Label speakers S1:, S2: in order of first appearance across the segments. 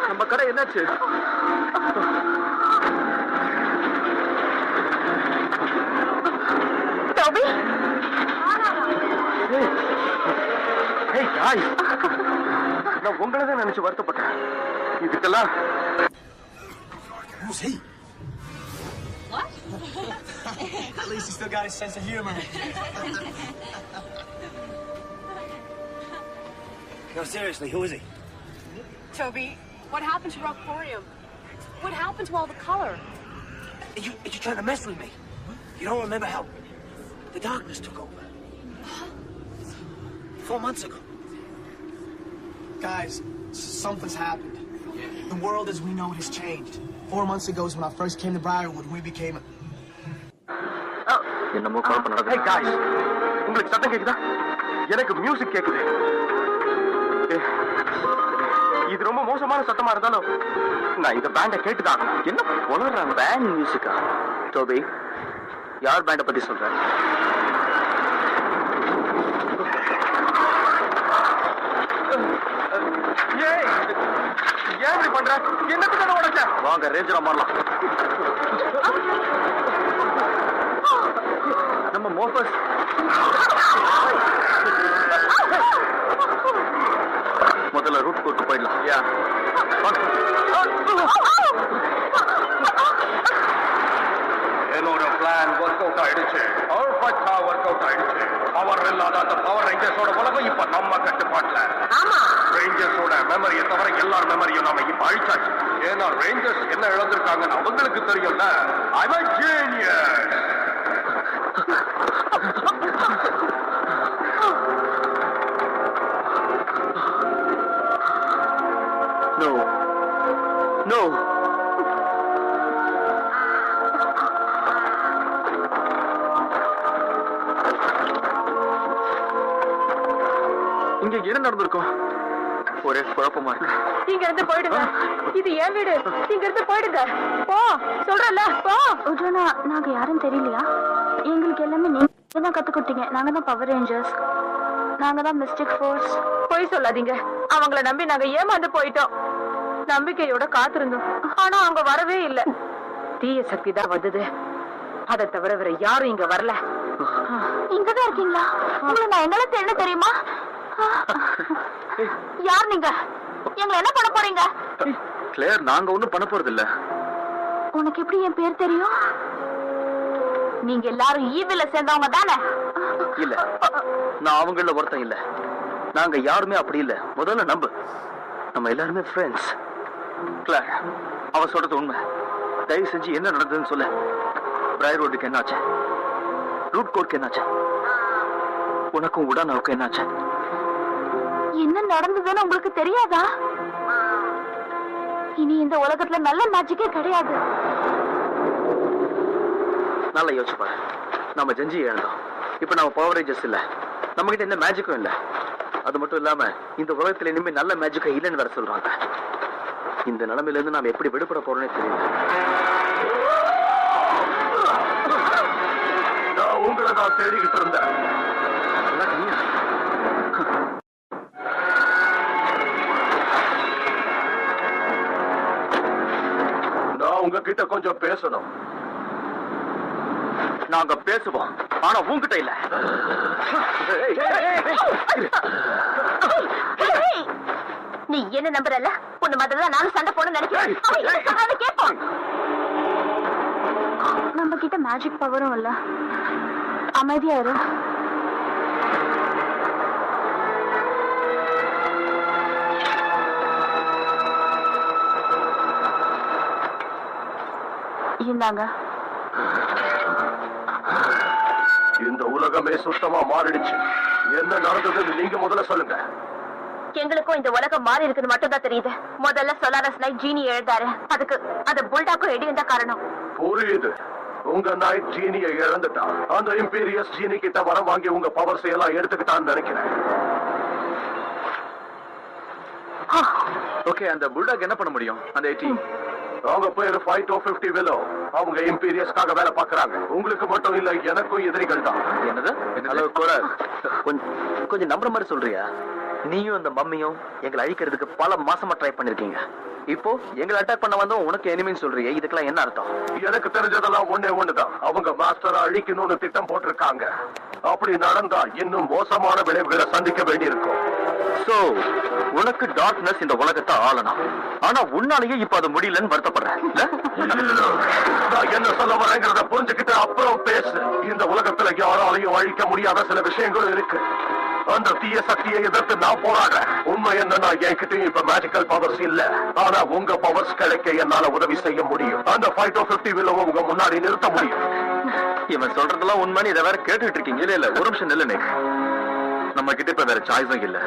S1: நம்ம கடை என்னாச்சு? நான் உங்களதான் நினைச்சு வருத்தப்பட்டேன். இதுக்கெல்லாம்
S2: At least he still got his sense of humor. No, seriously, who is he?
S3: Toby, what happened to Rockporium? What happened to all the color?
S2: Are you trying to mess with me? You don't remember how the darkness took over? 4 months ago. Guys, something's happened. The world as we know it has changed. 4 months ago is when I first came to Briarwood. We became
S1: என்னமோ குழப்பம் நடக்குது. Hey guys, உங்களுக்கு சத்தம் கேக்குதா? எனக்கு music கேக்குது. இது ரொம்ப மோசமான சத்தமா இருந்தாலும் நான் இந்த பேண்ட கேட்டுதான். என்ன உணர்றாங்க? பேண்ட் மியூசிக்கா? டோபி, யார் பேண்ட பத்தி சொல்ற? ஏன் இப்படி பண்ற? என்னத்துக்கு உடச்ச? வாங்க ரேஞ்சரா மாறலாம். நம்ம மோஃபஸ் முதல்ல ரூட் கோர்க்கு போயிடலாம். என்னோட பிளான் ஒர்க் அவுட் ஆயிடுச்சு. பர்ஃபெக்ட்டா ஒர்க் அவுட் ஆயிடுச்சு. பவர் இல்லாத அந்த பவர் ரேஞ்சர்ஸோட உலகம் இப்ப நம்ம கட்டுப்பாட்டுல. ரேஞ்சர்ஸோட மெமரியை தவிர எல்லார் மெமரியும் நாம இப்ப அழிச்சாச்சு. ஏன்னா ரேஞ்சர்ஸ் என்ன இழந்திருக்காங்கன்னு அவங்களுக்கு தெரியும்ல. I'm a genius. No. No. இங்க என்ன நடந்திருக்கும்? ஒரே குழப்பமா இருக்கு.
S3: இங்க இருந்து போயிடுங்க. இது என் வீடு. இங்க இருந்து போயிடுங்க. போ சொல்றல போ.
S4: உடனே நாங்க யாரும் தெரியலையா? எங்களுக்கு எல்லாமே நீங்க தான் கத்து கொடுத்தீங்க. நாங்க தான் பவர் ரேஞ்சர்ஸ். நாங்க தான் மிஸ்டிக் ஃபோர்ஸ்.
S3: போய் சொல்லாதீங்க. அவங்கள நம்பி நாங்க ஏமாந்து போயிட்டோம். நம்பிக்கையோட காத்திருந்தோம். ஆனா அவங்க வரவே இல்ல. தீய சக்தி தான் வந்தது. அதை தவிர வேற யாரும் இங்க வரல.
S4: இங்கதான் இருக்கீங்களா? உங்களை நான் எங்களை தேட தெரியுமா? யார் நீங்க? எங்களை என்ன பண்ண போறீங்க?
S1: கிளேர், நாங்க ஒண்ணும் பண்ண போறது இல்ல.
S4: உனக்கு எப்படி என் பேர் தெரியும்? நீங்க எல்லாரும் ஈவில சேர்ந்தவங்க தானே?
S1: இல்ல, நான் அவங்கள ஒருத்தன் இல்ல. நாங்க யாருமே அப்படி இல்ல. முதல்ல நம்பு, நம்ம எல்லாருமே ஃப்ரெண்ட்ஸ். கிளேர், அவ சொல்றது உண்மை. தயவு செஞ்சு என்ன நடந்ததுன்னு சொல்ல. பிரையர்வுட்டுக்கு என்னாச்சு? ரூட் கோர்ட்க்கு என்னாச்சு? உனக்கும் உடானாவுக்கும் என்னாச்சு?
S4: என்ன நடந்ததுன்னு உங்களுக்கு தெரியாதா? இனி இந்த உலகத்துல நல்ல மேஜிக்கே கிடையாது.
S1: நல்லா யோசிச்சு பாரு. நம்ம ஜெஞ்சி இழந்தோம். இப்ப நம்ம பவர் ரேஞ்சர்ஸ் இல்ல. நம்ம கிட்ட எந்த மேஜிக்கும் இல்ல. அது மட்டும் இல்லாம இந்த உலகத்துல இனிமே நல்ல மேஜிக்கா இல்லைன்னு வேற சொல்றாங்க. இந்த நிலைமையில இருந்து நாம எப்படி விடுபட போறோம்னே தெரியல. நான் உங்களை தான் தேடிக்கிட்டு இருந்தேன். நான் உங்ககிட்ட கொஞ்சம் பேசணும். நாங்க பேசுவோம், ஆனா உங்ககிட்ட இல்ல.
S4: நீ என்ன நம்புறல? உன்ன மாதிரி நானும் சண்டை போட நினைக்கிறேன். நம்ம கிட்ட மேஜிக் பவரும் இல்ல. அமைதியா இரு. இந்தாங்க.
S1: இந்த உலகமே சுத்தமா மாறிடுச்சு. என்ன நடந்ததுன்னு நீங்க முதல்ல சொல்லுங்க.
S4: எங்களுக்கும் இந்த உலகம் மாறி இருக்குது மட்டும் தான் தெரியுது. முதல்ல சொலாரஸ் நைட் ஜீனி எழுதாரு. அதுக்கு அந்த புல்டாக்கும் எடியும் தான் காரணம்.
S1: புரியுது. உங்க நைட் ஜீனியை இழந்துட்டா. அந்த இம்பீரியஸ் ஜீனி கிட்ட வரம் வாங்கி உங்க பவர்ஸ் எல்லாம் எடுத்துக்கிட்டான்னு நினைக்கிறேன். ஓகே, அந்த புல்டாக் என்ன பண்ண முடியும்? அந்த 18 அவங்க பேரு 550 விலோ. அவங்க இம்பீரியஸ்க்காக வேலை பார்க்கறாங்க. உங்களுக்கு மட்டும் இல்ல, எனக்கும் எதிரிகள் தான். என்னது? கொஞ்சம் நம்புற மாதிரி சொல்றியா? நீயும் இந்த மம்மியும் எங்களை அழிக்கிறதுக்கு பல மாசமா ட்ரை பண்ணிருக்கீங்க. இப்போ எங்களை அட்டாக் பண்ண வந்தோம் உனக்கு எனிமின்னு சொல்றீங்க. இதுக்கெல்லாம் என்ன அர்த்தம்?
S5: எனக்கு தெரிஞ்சதெல்லாம் ஒண்ணே ஒண்ணுதான். அவங்க மாஸ்டரை அழிக்கணும்னு திட்டம் போட்டிருக்காங்க. அப்படி நடந்தா இன்னும் மோசமான விளைவுகளை சந்திக்க வேண்டியிருக்கும்.
S1: சோ உனக்கு டார்க்னஸ் இந்த உலகத்தை ஆளணும். ஆனா உன்னாலேயே இப்ப அது முடியலன்னு வருத்தப்படுறேன்.
S5: நான் என்ன சொல்ல வரேங்கிறத புரிஞ்சுக்கிட்டு அப்புறம் பேசு. இந்த உலகத்துல யாராலையும் அழிக்க முடியாத சில விஷயங்கள் இருக்கு. அந்த தீய சக்தியை எதிர்த்து நான் போராடுறேன். உண்மை என்னன்னா என்கிட்டயும் இப்ப மேஜிக்கல் பவர்ஸ் இல்ல. ஆனா உங்க பவர்ஸ் கிடைக்க என்னால உதவி செய்ய முடியும். அந்த 550 விலோ உங்க முன்னாடி நிறுத்த முடியும்.
S1: இவன் சொல்றதெல்லாம் உண்மை. இதை வேற கேட்டுட்டு இருக்கீங்க. இல்ல ஒரு நிமிஷம் நில்லுனே. நம்ம கிட்ட இப்ப வேற சாய்ஸும் இல்ல.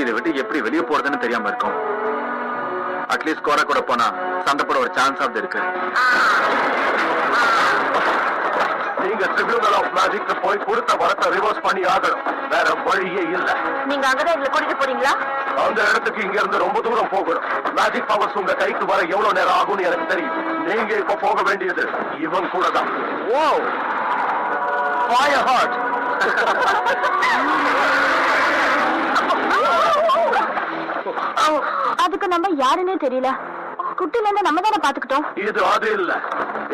S1: இதை விட்டு எப்படி வெளியே போறதுன்னு தெரியாம இருக்கும். அட்லீஸ்ட் கோரா கூட போனா சண்டை போட ஒரு சான்ஸ் ஆஃப் இருக்கு.
S5: நீங்க ட்ரிபியூனல் ஆஃப் மேஜிக் போய் கொடுத்த வரத்தை ரிவர்ஸ் பண்ணி ஆகணும். வேற வழியே இல்ல.
S3: நீங்க அங்கதான் எங்களை கூட்டிட்டு போறீங்களா?
S5: அந்த இடத்துக்கு இங்க இருந்து ரொம்ப தூரம் போகணும். மேஜிக் பவர்ஸ் உங்க கைக்கு வர எவ்வளவு நேரம் ஆகும்னு எனக்கு தெரியும். நீங்க இப்ப போக வேண்டியது இவன் கூட தான்.
S1: ஓ ஃபயர் ஹார்ட்.
S4: அதுக்கு நம்ம யாருன்னே தெரியல. குட்டில இருந்து நம்ம தானே பாத்துக்கிட்டோம்.
S5: இது அது இல்ல.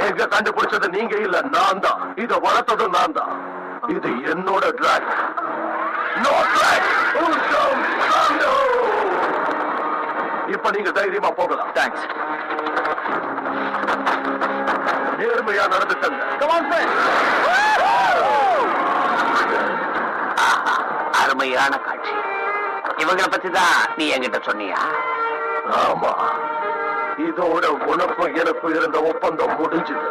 S5: எங்க கண்டுபிடிச்சது நீங்க இல்ல, நான் தான். இத வளர்த்தது நான் தான். இது என்னோட டிராக். No track. இப்ப நீங்க தைரியமா போகலாம்.
S1: தேங்க்ஸ்.
S5: நேர்மையா நடந்துட்டங்க.
S1: Come on friend.
S6: அருமையான காட்சி. இவங்களை பத்தி தான் நீ என்கிட்ட சொன்னியா?
S5: ஆமா, இதோட உனக்கும் எனக்கும் இருந்த ஒப்பந்தம் முடிஞ்சது.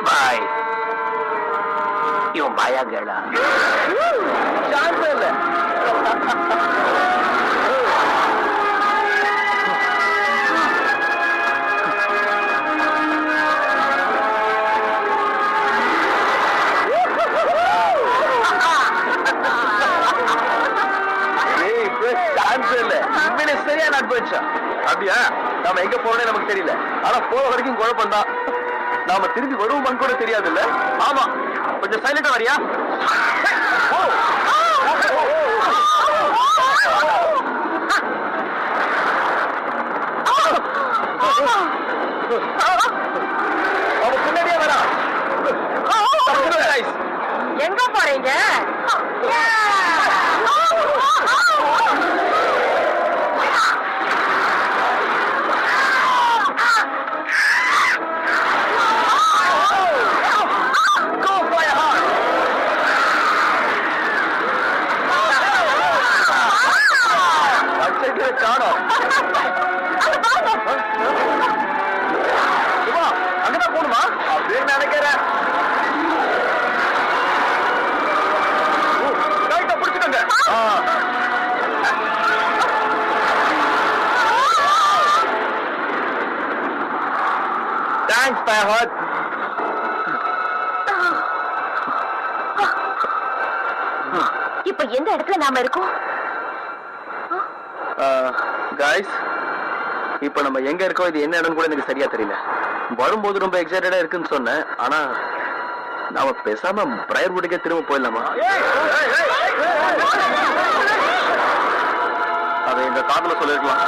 S6: பாய். இவன் பாயா கேளா?
S1: சான்ஸ் இல்ல. சரியான அட்வென்ச்சர். அப்படியா? நாம எங்க போறோம்னே நமக்கு தெரியல. ஆனா போற வரைக்கும் குழப்பம் தான். நாம திரும்பி வருவோமான்னு கூட தெரியாது இல்ல? ஆமா. கொஞ்சம் சைலண்டா வரியா? அவன் பின்னாடியே வரா.
S3: எங்க போறீங்க?
S1: காணோம். அங்கதான் போணுமா அப்படின்னு நினைக்கிறேன். பிடிச்சிக்கோங்க. தேங்க்ஸ் பயஹாட்.
S3: இப்ப எந்த இடத்துல நாம இருக்கோம்?
S1: காய்ஸ், இப்ப நம்ம எங்க இருக்கோம், இது என்ன இடம் கூட எனக்கு சரியா தெரியல. வரும்போது ரொம்ப எக்ஸைட்டடா இருக்குன்னு சொன்னேன். ஆனா நாம பேசாம பிரையர்வுட்டுக்கே திரும்ப போயிடலாமா? அதை இந்த காதுல சொல்லிருக்கலாம்.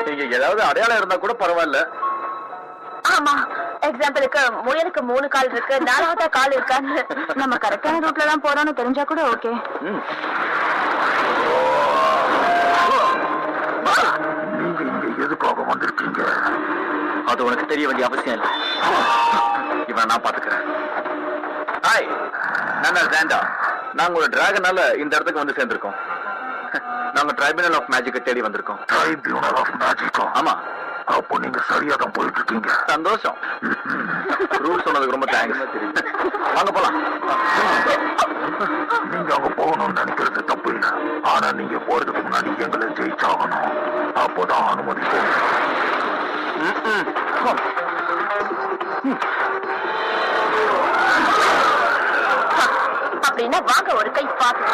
S1: நீங்க ஏதாவது அடையாளம் இருந்தா கூட பரவாயில்ல.
S3: ஆமா, எக்ஸாம்பிளுக்கு முயலுக்கு 3 கால் இருக்கு, 4வது கால் இருக்கான்னு.
S4: நம்ம கரெக்டான ரூட்ல தான் போறோம்னு தெரிஞ்சா கூட ஓகே.
S5: நீங்க இங்க எதுக்காக வந்திருக்கீங்க?
S1: அது உனக்கு தெரிய வேண்டிய அவசியம் இல்லை. இவன் நான் பாத்துக்கிறேன். ஹாய், நான் ஜாண்டா. நாங்க ஒரு டிராகனால இந்த இடத்துக்கு வந்து சேர்ந்திருக்கோம். நாங்க ட்ரைபியூனல் ஆஃப் மேஜிக்கை தேடி வந்திருக்கோம்.
S5: ட்ரைபியூனல் ஆஃப் மேஜிக்கா?
S1: ஆமா.
S5: அப்போ நீங்க சரியா தான் போயிட்டு இருக்கீங்க.
S1: சந்தோஷம். ரூட் சொன்னதுக்கு ரொம்ப தேங்க்ஸ். வாங்க போலாம்.
S5: நீங்க அங்க போகணும்னு நினைக்கிறது தப்பு இல்லை. ஆனா நீங்க போறதுக்கு முன்னாடி எங்களை ஜெயிச்சாகணும். அப்போதான் அனுமதி போகும்.
S3: அப்படின்னா வாங்க ஒரு கை பார்த்து.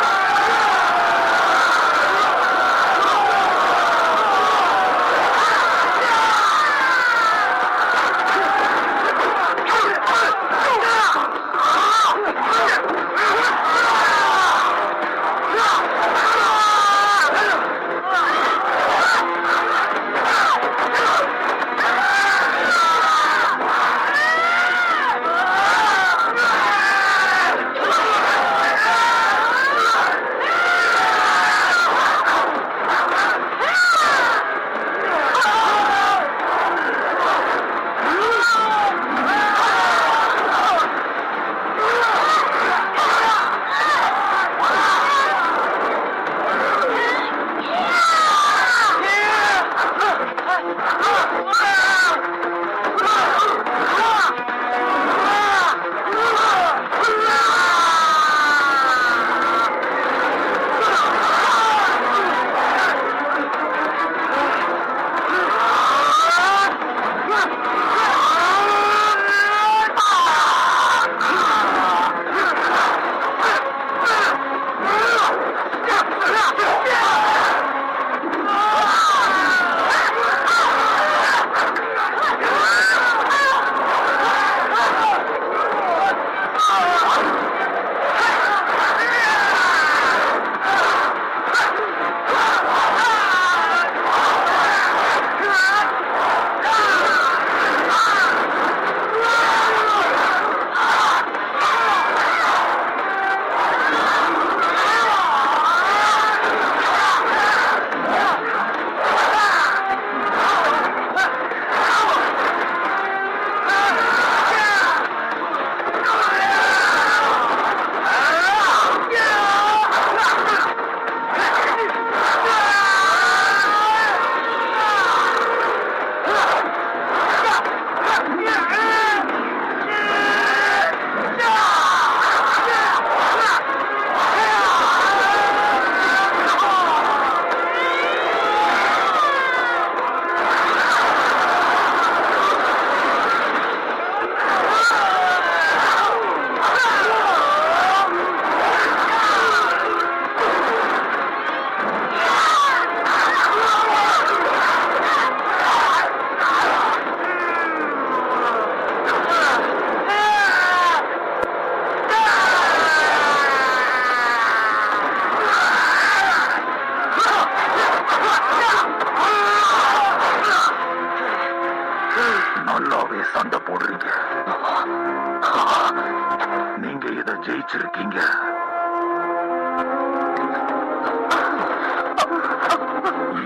S5: ஜெயிச்சிருக்கீங்க.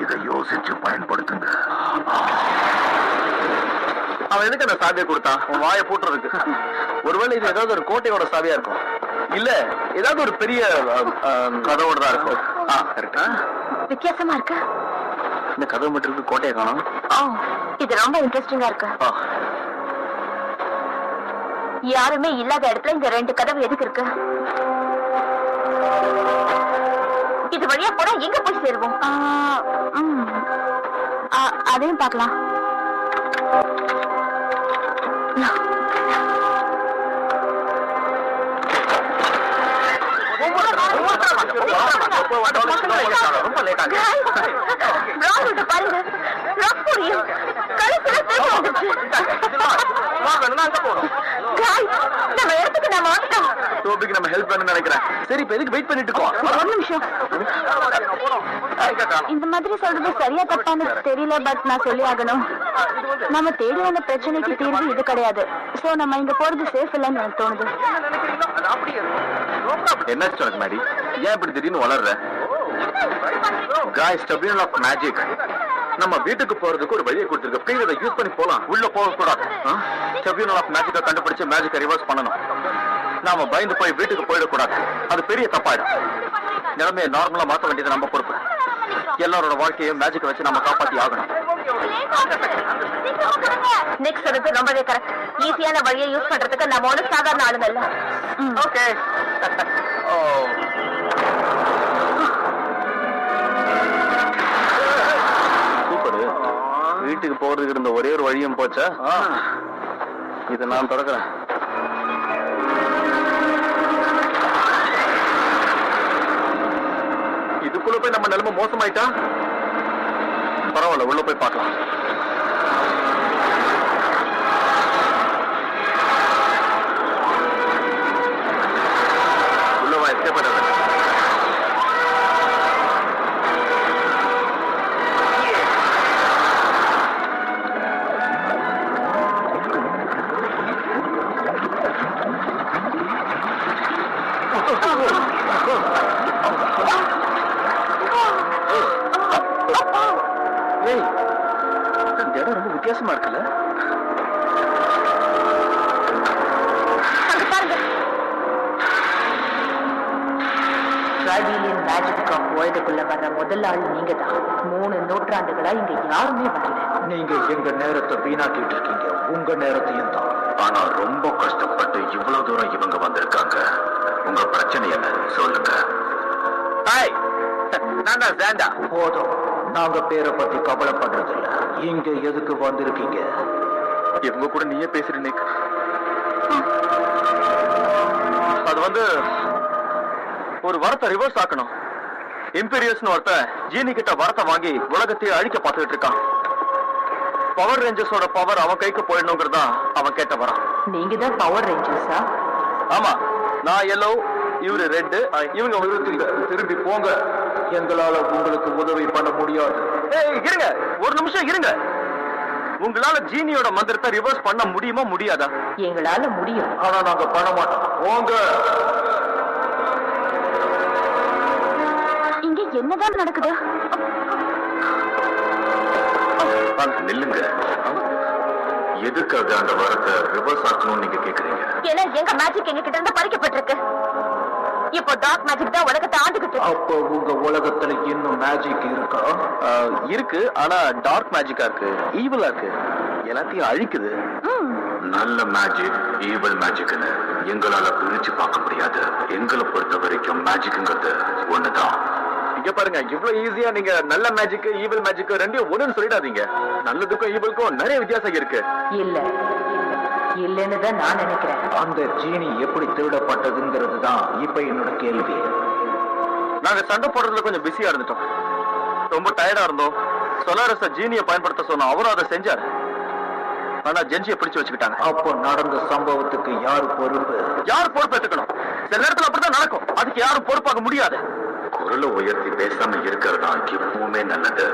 S5: இதை யோசிச்சு பயன்படுத்துங்க.
S1: அவன் எதுக்கு அந்த சாவியை கொடுத்தான்? உன் வாயை பூட்டுறதுக்கு. ஒருவேளை இது ஏதாவது ஒரு கோட்டையோட சாவியா இருக்கும், இல்ல ஏதாவது ஒரு பெரிய கதவோட தான் இருக்கும்.
S4: வித்தியாசமா இருக்கு.
S1: இந்த கதவு மட்டும் இருக்கு, கோட்டையை காணும்.
S4: இது ரொம்ப இன்ட்ரெஸ்டிங்கா இருக்கு. யாருமே இல்லாத இடத்துல இந்த 2 கதவு எதுக்கு இருக்கு? இது வழியா போனா எங்க போய் சேருவோம்? அதையும் பார்க்கலாம்.
S1: ரொம்ப லேட் ஆகுது.
S4: பாருங்க, நம்ம இடத்துக்கு நாம வந்துட்டோம்.
S1: டோபிக்கு நம்ம ஹெல்ப் பண்ண நினைக்கிறேன். சரி, இப்ப எதுக்கு வெயிட் பண்ணிட்டு இருக்கோம்?
S4: ஒரு நிமிஷம். இந்த மாதிரி சொல்றது சரியா தப்பான்னு தெரியல, பட் நான் சொல்லி ஆகணும். நம்ம தேடி வந்த பிரச்சனைக்கு தீர்வு இது கிடையாது. சோ நம்ம இங்க போறது சேஃப் இல்லைன்னு எனக்கு தோணுது.
S1: என்ன சொல்லுங்க மேடி, ஏன் இப்படி திடீர்னு வளர்ற? Guys, Tribunal of Magic நம்ம வீட்டுக்கு போறதுக்கு ஒரு வழியை கொடுத்திருக்கு. ப்ளீஸ் அதை யூஸ் பண்ணி போலாம். உள்ள போக கூடாது. Tribunal of Magic கண்டுபிடிச்சு மேஜிக்கை ரிவர்ஸ் பண்ணணும். நாம பயந்து போய் வீட்டுக்கு போயிடக்கூடாது. அது பெரிய தப்பாயிடும். நிலைமையை நார்மலா மாற்ற வேண்டியது நம்ம பொறுப்பு. எல்லாரோட வாழ்க்கையை மேஜிக்கை வச்சு நம்ம காப்பாத்தி ஆகணும்.
S4: நெக்ஸ்ட் சொல்றது ரொம்பவே கரெக்ட். ஈஸியான வழியை யூஸ் பண்றதுக்கு நம்ம ஒன்றும் சாதாரண ஆளுங்க இல்ல.
S1: ஓகே. சூப்பர். வீட்டுக்கு போறதுக்கு இருந்த ஒரே ஒரு வழியும் போச்சா? இதை நான் திறக்கிறேன். இதுக்குள்ள போய் நம்ம நிலைமை மோசமாயிட்டா? பரவாயில்ல, உள்ள போய் பார்க்கலாம். உள்ளவா எஸ்கேப் பண்ண. இந்த இடம் ரொம்ப வித்தியாசமா இருக்குல்ல?
S3: டிராபிலியன் மேஜிக் ஆஃப் வேர்ல்டுக்குள்ள வர்ற முதல் ஆள் நீங்க தான். 3 நூற்றாண்டுகளா இங்க யாருமே வரல.
S1: நீங்க எங்க நேரத்தை வீணாக்கிட்டு இருக்கீங்க, உங்க நேரத்தையும் தான்.
S5: ஆனா ரொம்ப கஷ்டப்பட்டு இவ்வளவு தூரம் இவங்க வந்திருக்காங்க. உங்க பிரச்சனை என்ன சொல்லுங்க.
S1: நான் தான் ஜாண்டா. போதும், நாங்க பேரை பத்தி கவலைப்படுறது இல்ல. இங்க எதுக்கு வந்திருக்கீங்க? இவங்க கூட நீயே பேசுற நிக். அது வந்து ஒரு வரத்தை ரிவர்ஸ் ஆக்கணும். இம்பீரியஸ்னு ஒருத்த ஜீனி கிட்ட வரத்தை வாங்கி உலகத்தையே அழிக்க பார்த்துட்டு இருக்கான். பவர் ரேஞ்சர்ஸோட பவர் அவன் கைக்கு போயிடணுங்கிறதா அவன் கேட்ட வரான்.
S3: நீங்க தான் பவர் ரேஞ்சர்ஸா?
S1: ஆமா, நான் எல்லோ, இவரு ரெட், இவங்க திரும்பி போங்க. எங்களால உங்களுக்கு உதவி பண்ண முடியாது. இருங்க, ஒரு நிமிஷம் இருங்க. உங்களால ஜீனியோட மந்திரத்தை ரிவர்ஸ் பண்ண முடியுமா முடியாதா?
S3: எங்களால முடியும்.
S1: ஆனா நாங்க பண்ண மாட்டோம். போங்க.
S4: இங்க என்னதான் நடக்குது?
S5: நில்லுங்க. எதுக்காக அந்த வரத்தை ரிவர்ஸ் ஆக்கணும்னு நீங்க கேக்குறீங்க?
S4: ஏன்னா எங்க மேஜிக் எங்க கிட்ட இருந்து பறிக்கப்பட்டிருக்கு. இப்போ டார்க் மேஜிக் தான் உலகத்தை ஆண்டுகிட்டு.
S1: அப்போ உங்க உலகத்துல இன்னும் மேஜிக் இருக்கா? இருக்கு, ஆனா டார்க் மேஜிக்கா இருக்கு, ஈவிலா இருக்கு, எல்லாத்தையும் அழிக்குது.
S5: நல்ல மேஜிக், ஈவல் மேஜிக்னு எங்களால பிரிச்சு பார்க்க முடியாது. எங்களை பொறுத்த வரைக்கும் மேஜிக்ங்கிறது ஒண்ணுதான்.
S1: இங்க பாருங்க, இவ்வளவு ஈஸியா நீங்க நல்ல மேஜிக் ஈவில் மேஜிக் ரெண்டையும் ஒண்ணுன்னு சொல்லிடாதீங்க. நல்லதுக்கும் ஈவிலுக்கும் நிறைய வித்தியாசம் இருக்கு.
S3: இல்ல இல்லன்னு தான் நான் நினைக்கிறேன்.
S1: அந்த ஜீனி எப்படி திருடப்பட்டதுங்கிறது தான் இப்ப என்னோட கேள்வி. நாங்க சண்டை போடுறதுல கொஞ்சம் பிஸியா இருந்துட்டோம், ரொம்ப டயர்டா இருந்தோம். சொலாரஸ ஜீனியை பயன்படுத்த சொன்னோம், அவரும் அதை செஞ்சாரு. ஆனா ஜென்சியை பிடிச்சு வச்சுக்கிட்டாங்க. அப்போ நடந்த சம்பவத்துக்கு யாரு பொறுப்பு? யார் பொறுப்பு எடுத்துக்கணும்? சில நேரத்துல அப்படிதான் நடக்கும், அதுக்கு யாரும் பொறுப்பாக முடியாது.
S5: குரலை உயர்த்தி பேசாம இருக்கிறதா எப்பவுமே நல்லது.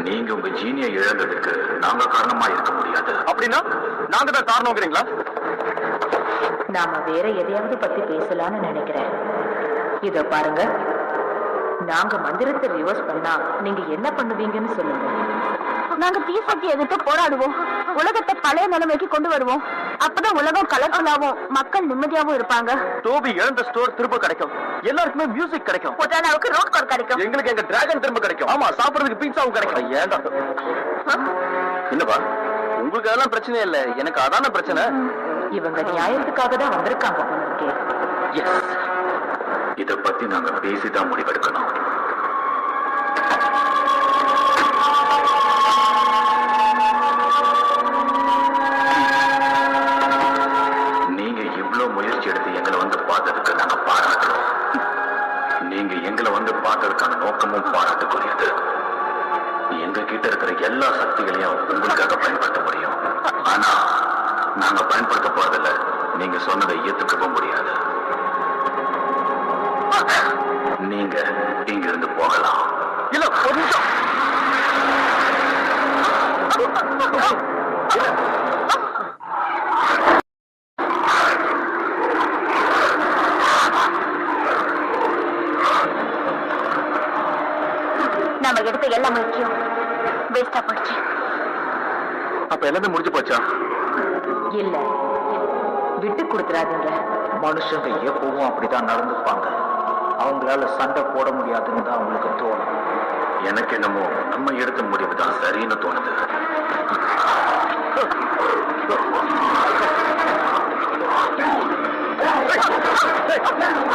S5: நீங்க உங்க ஜீனியை இழந்ததுக்கு நாங்க காரணமா இருக்க முடியாது.
S1: அப்படின்னா நாங்க தான் காரணங்கிறீங்களா?
S3: நாம வேற எதையாவது பத்தி பேசலாம்னு நினைக்கிறேன். இத பாருங்க, நாங்க மந்திரத்தை ரிவர்ஸ் பண்ணா நீங்க என்ன பண்ணுவீங்கன்னு சொல்லுங்க.
S4: நாங்க தீசக்தி எதிர்த்து போராடுவோம். உலகத்தை பழைய நிலைமைக்கு கொண்டு வருவோம். அப்பதான் உலகம் கலர்ஃபுல்லாவும் மக்கள் நிம்மதியாவும் இருப்பாங்க.
S1: டோபி இழந்த ஸ்டோர் திரும்ப கிடைக்கும். எல்லாருக்குமே மியூசிக் கிடைக்கும்.
S4: பொட்டானாவுக்கு ரோட் கார் கிடைக்கும்.
S1: எங்களுக்கு எங்க டிராகன் திரும்ப கிடைக்கும். ஆமா, சாப்பிடுறதுக்கு பீட்சாவும் கிடைக்கும். ஏன்டா என்னப்பா உங்களுக்கு அதெல்லாம் பிரச்சனை இல்ல, எனக்கு அதான பிரச்சனை.
S3: இவங்க நியாயத்துக்காக தான் வந்திருக்காங்க.
S5: எஸ், இத பத்தி நாங்க பேசிதான் முடிவெடுக்கணும். நீங்க இவ்வளவு முயற்சி எடுத்து எங்களை வந்து பார்த்ததுக்கு நாங்க பாராட்டுறோம். நீங்க எங்களை வந்து பார்த்ததுக்கான நோக்கமும் பாராட்டுக்குரியது. எங்க கிட்ட இருக்கிற எல்லா சக்திகளையும் உங்களுக்காக பயன்படுத்த முடியும். ஆனா நாங்க பயன்படுத்த போறதில்ல. நீங்க சொன்னதை ஏத்துக்கவும் முடியாது. நீங்க இங்க இருந்து போகலாம்.
S1: இல்ல ஒரு நிமிஷம்.
S4: நம்ம எடுத்த எல்லா முயற்சியும் வேஸ்டா போச்சு.
S1: அப்ப எல்லாமே முடிஞ்சு போச்சா?
S3: இல்ல, விட்டு கொடுத்துறாதீங்க.
S1: மனுஷங்க எப்பவும் அப்படிதான் நடந்துப்பாங்க. அவங்களால சண்டை போட முடியாதுன்னு தான் அவங்களுக்கு தோணும்.
S5: எனக்கு என்னமோ நம்ம எடுத்த முடிவு தான் சரின்னு தோணுது.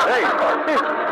S1: Hey!